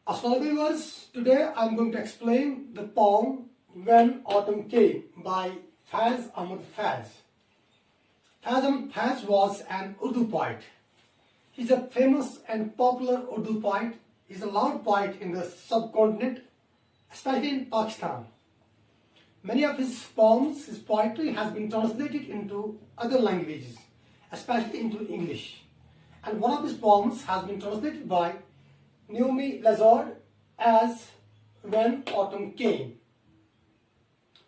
Assalamualaikum viewers, today I am going to explain the poem When Autumn Came by Faiz Ahmad Faiz. Faiz Ahmad Faiz was an Urdu poet. He is a famous and popular Urdu poet. He is a loud poet in the subcontinent, especially in Pakistan. Many of his poems, his poetry has been translated into other languages, especially into English. And one of his poems has been translated by Naomi Lazard as When Autumn Came.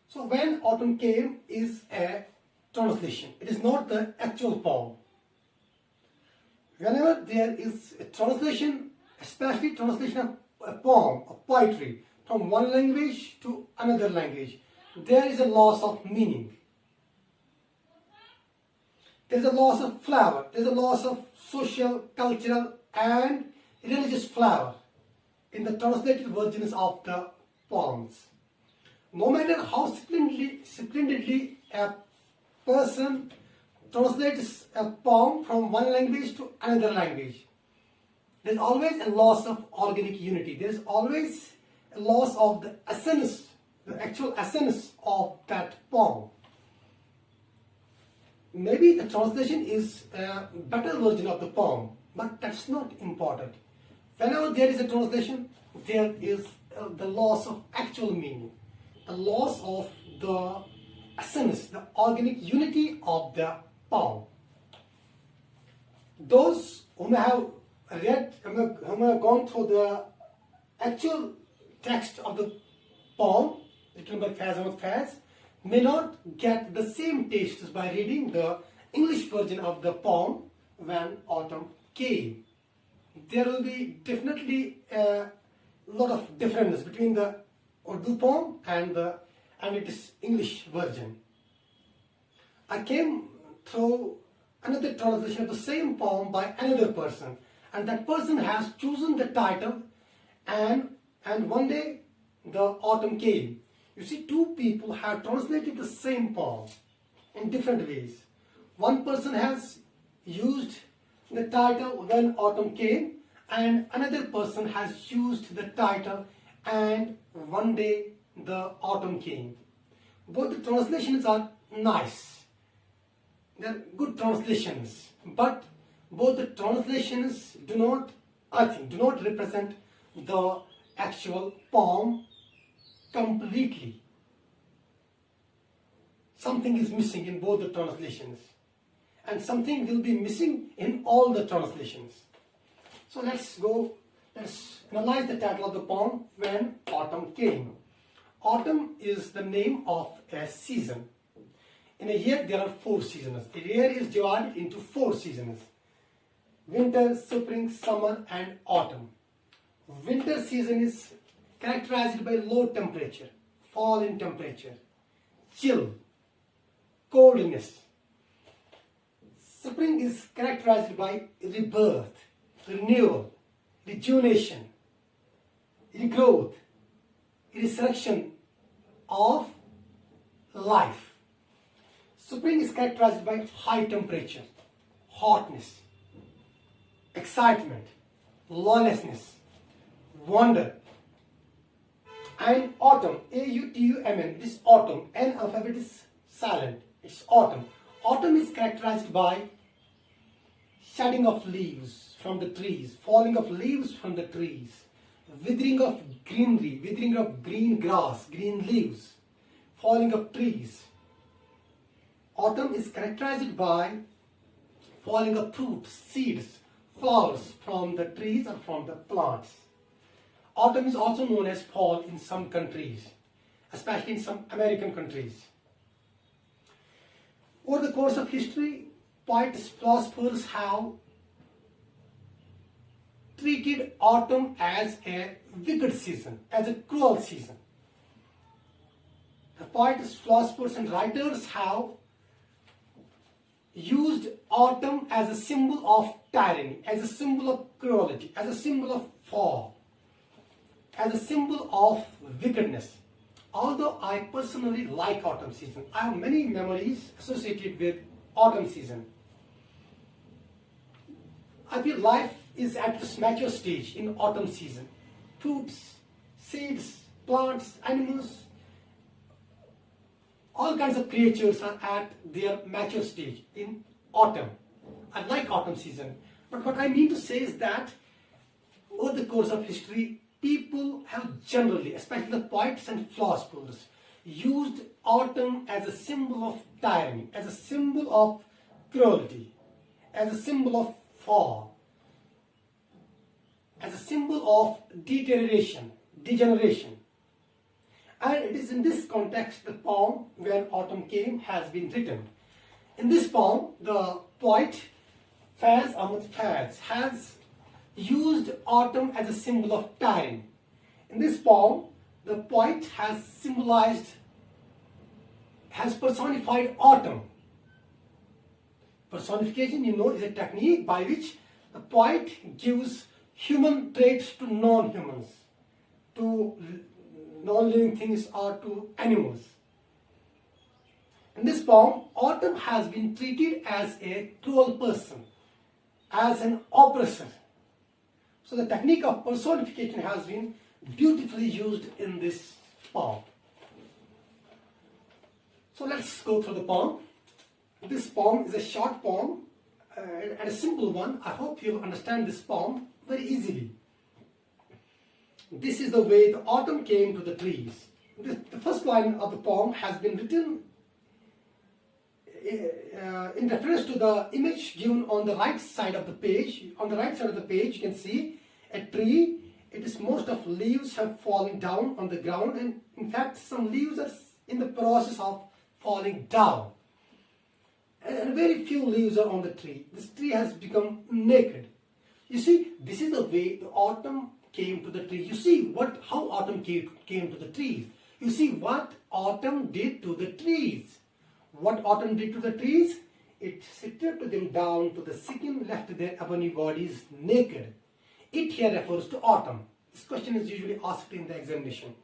So When Autumn Came is a translation. It is not the actual poem. Whenever there is a translation, especially translation of a poem, of poetry, from one language to another language, there is a loss of meaning. There is a loss of flavor. There is a loss of social, cultural and religious flavor in the translated versions of the poems. No matter how splendidly a person translates a poem from one language to another language, there is always a loss of organic unity. There is always a loss of the essence, the actual essence of that poem. Maybe the translation is a better version of the poem, but that's not important. Whenever there is a translation, there is the loss of actual meaning, the loss of the essence, the organic unity of the poem. Those who have read, who have gone through the actual text of the poem written by Faiz Ahmad Faiz may not get the same taste as by reading the English version of the poem When Autumn Came. There will be definitely a lot of difference between the Urdu poem and its English version. I came through another translation of the same poem by another person, and that person has chosen the title and one day the autumn came. You see, two people have translated the same poem in different ways. One person has used the title When Autumn Came, and another person has used the title And One Day the Autumn Came. Both the translations are nice. They are good translations, but both the translations do not represent the actual poem completely. Something is missing in both the translations, and something will be missing in all the translations. So let's analyze the title of the poem When Autumn Came. Autumn is the name of a season. In a year there are 4 seasons. A year is divided into 4 seasons: winter, spring, summer and autumn. Winter season is characterized by low temperature, fall in temperature, chill, coldness. Spring is characterized by rebirth, renewal, rejuvenation, regrowth, resurrection of life. Spring is characterized by high temperature, hotness, excitement, lawlessness, wonder. And autumn, A-U-T-U-M-N, it is autumn. N alphabet is silent. It's autumn. Autumn is characterized by shedding of leaves from the trees, falling of leaves from the trees, withering of greenery, withering of green grass, green leaves, falling of trees. Autumn is characterized by falling of fruits, seeds, flowers from the trees or from the plants. Autumn is also known as fall in some countries, especially in some American countries. Over the course of history, poets, philosophers have treated autumn as a wicked season, as a cruel season. The poets, philosophers and writers have used autumn as a symbol of tyranny, as a symbol of cruelty, as a symbol of fall, as a symbol of wickedness. Although I personally like autumn season, I have many memories associated with autumn season. I feel life is at its mature stage in autumn season. fruits, seeds, plants, animals, all kinds of creatures are at their mature stage in autumn. I like autumn season. But what I mean to say is that over the course of history, people have generally, especially the poets and philosophers, used autumn as a symbol of tyranny, as a symbol of cruelty, as a symbol of fall, as a symbol of degeneration. And it is in this context the poem When Autumn Came has been written. In this poem, the poet Faiz Ahmad Faiz has used autumn as a symbol of tyranny. In this poem, the poet has personified autumn. Personification, you know, is a technique by which the poet gives human traits to non-humans, to non-living things or to animals. In this poem, autumn has been treated as a cruel person, as an oppressor. So the technique of personification has been beautifully used in this poem. So let's go through the poem. This poem is a short poem and a simple one. I hope you'll understand this poem very easily. This is the way the autumn came to the trees. The first line of the poem has been written in reference to the image given on the right side of the page. On the right side of the page, you can see a tree. It is most of leaves have fallen down on the ground, and in fact some leaves are in the process of falling down. And very few leaves are on the tree. This tree has become naked. You see, this is the way the autumn came to the tree. You see how autumn came to the trees. You see what autumn did to the trees. What autumn did to the trees? It stripped them down to the skin, left their ebony bodies naked. It here refers to autumn. This question is usually asked in the examination.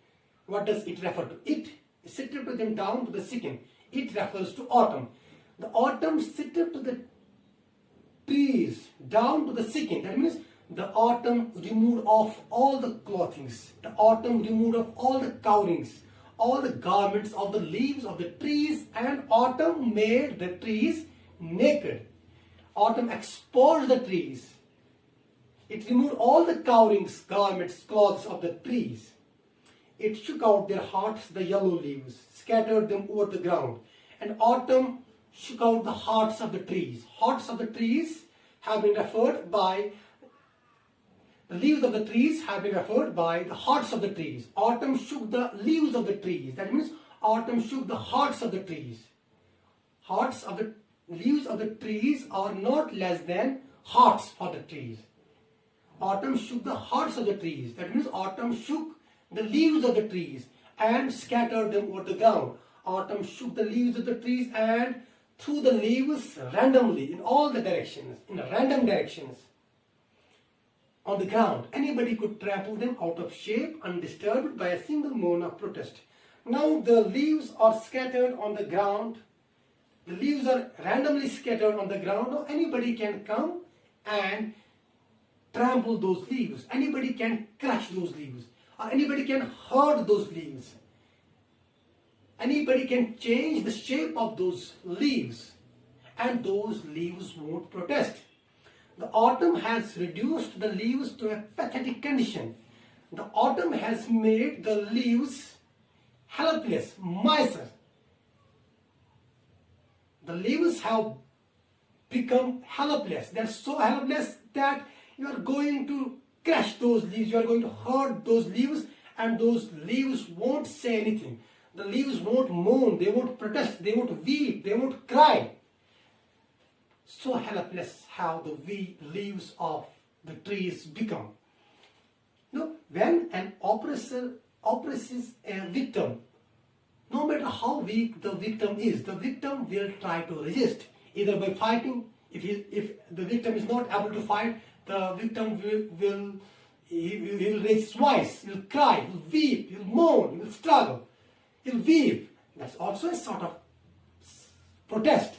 What does it refer to? It stripped them down to the skin. It refers to autumn. The autumn stripped the trees down to the skin. That means the autumn removed off all the clothings. The autumn removed off all the coverings, all the garments of the leaves of the trees, and autumn made the trees naked. Autumn exposed the trees. It removed all the coverings, garments, clothes of the trees. It shook out their hearts, the yellow leaves, scattered them over the ground. And autumn shook out the hearts of the trees. Hearts of the trees have been referred by, the leaves of the trees have been referred by the hearts of the trees. Autumn shook the leaves of the trees. That means autumn shook the hearts of the trees. Hearts of the leaves of the trees are not less than hearts for the trees. Autumn shook the hearts of the trees. That means autumn shook the leaves of the trees and scattered them over the ground. Autumn shook the leaves of the trees and threw the leaves randomly in all the directions, in random directions on the ground. Anybody could trample them out of shape, undisturbed by a single moan of protest. Now the leaves are scattered on the ground. The leaves are randomly scattered on the ground. Now anybody can come and trample those leaves. Anybody can crush those leaves. Or anybody can hurt those leaves. Anybody can change the shape of those leaves. And those leaves won't protest. The autumn has reduced the leaves to a pathetic condition. The autumn has made the leaves helpless, miser. The leaves have become helpless. They are so helpless that you are going to crush those leaves, you are going to hurt those leaves, and those leaves won't say anything. The leaves won't moan, they won't protest, they won't weep, they won't cry. So helpless have the leaves of the trees become. When an oppressor oppresses a victim, no matter how weak the victim is, the victim will try to resist, either by fighting. If the victim is not able to fight, the victim will raise his voice, he'll cry, he'll weep, he'll moan, he'll struggle, he'll weep. That's also a sort of protest.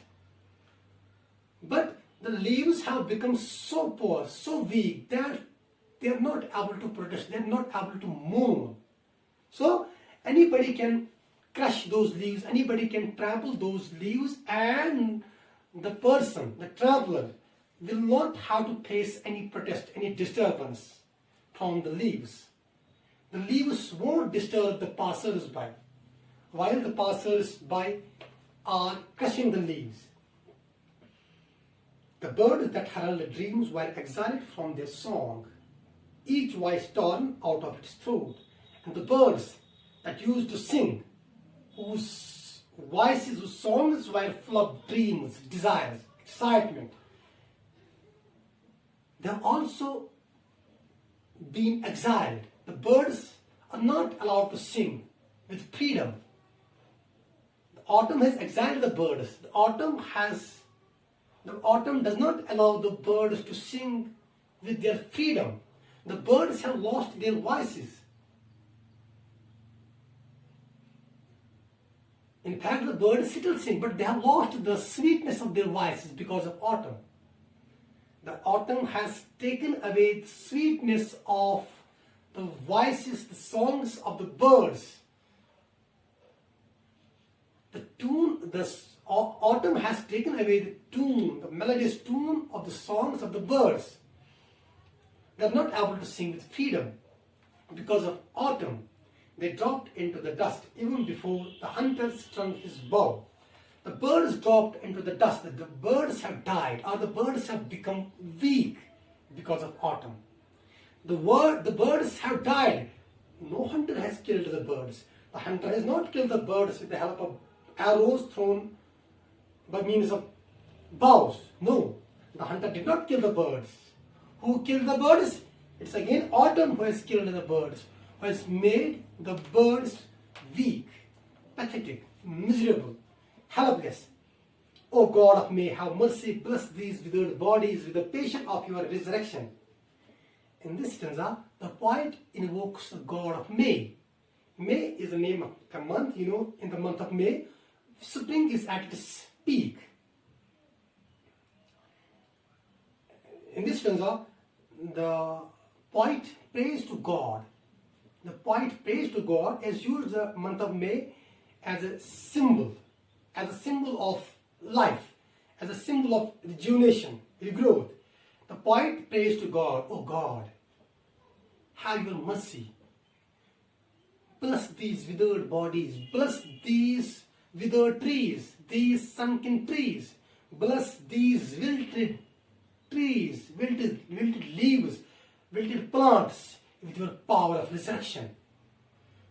But the leaves have become so poor, so weak, that they are not able to protest, they are not able to move. So anybody can crush those leaves, anybody can trample those leaves, and the person, the traveler, will not have to face any protest, any disturbance from the leaves. The leaves won't disturb the passers-by, while the passers-by are crushing the leaves. The birds that herald dreams were exiled from their song, each voice torn out of its throat. And the birds that used to sing, whose voices, whose songs were full of dreams, desires, excitement, they have also been exiled. The birds are not allowed to sing with freedom. The autumn has exiled the birds. The autumn does not allow the birds to sing with their freedom. The birds have lost their voices. In fact, the birds still sing, but they have lost the sweetness of their voices because of autumn. The autumn has taken away the sweetness of the voices, the songs of the birds. Autumn has taken away the tune, the melodious tune of the songs of the birds. They are not able to sing with freedom because of autumn. They dropped into the dust even before the hunter strung his bow. The birds dropped into the dust. The birds have died, or the birds have become weak because of autumn. The birds have died. No hunter has killed the birds. The hunter has not killed the birds with the help of arrows thrown by means of bows. No, the hunter did not kill the birds. Who killed the birds? It's again autumn who has killed the birds, who has made the birds weak, pathetic, miserable, helpless. O God of May, have mercy, bless these withered bodies with the patience of your resurrection. In this stanza, the poet invokes the God of May. May is the name of a month, in the month of May, spring is at its peak. In this stanza, the poet prays to God. The poet prays to God, has used the month of May as a symbol of life, as a symbol of rejuvenation, regrowth. The poet prays to God, O God, have your mercy. Bless these withered bodies, bless these withered trees, these sunken trees, bless these wilted trees, wilted leaves, wilted plants with your power of resurrection.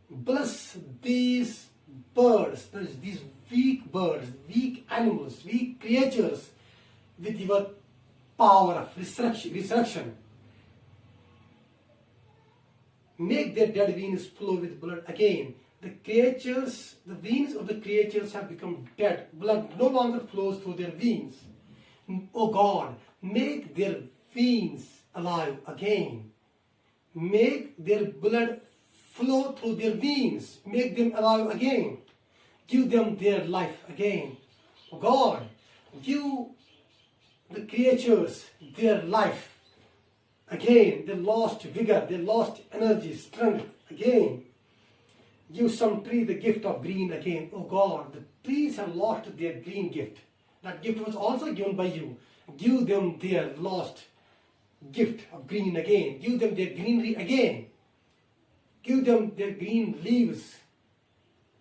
Bless these birds, these weak birds, weak animals, weak creatures with your power of resurrection. Make their dead veins flow with blood again. The veins of the creatures have become dead. Blood no longer flows through their veins. O God, make their veins alive again. Make their blood flow through their veins. Make them alive again. Give them their life again. O God, give the creatures their life again. They lost vigor, they lost energy, strength again. Give some tree the gift of green again. Oh God, the trees have lost their green gift. That gift was also given by you. Give them their lost gift of green again. Give them their greenery again. Give them their green leaves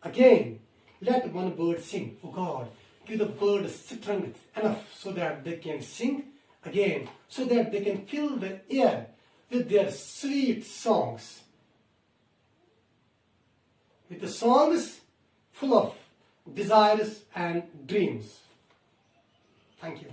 again. Let one bird sing. Oh God, give the bird strength enough so that they can sing again, so that they can fill the air with their sweet songs, with the songs full of desires and dreams. Thank you.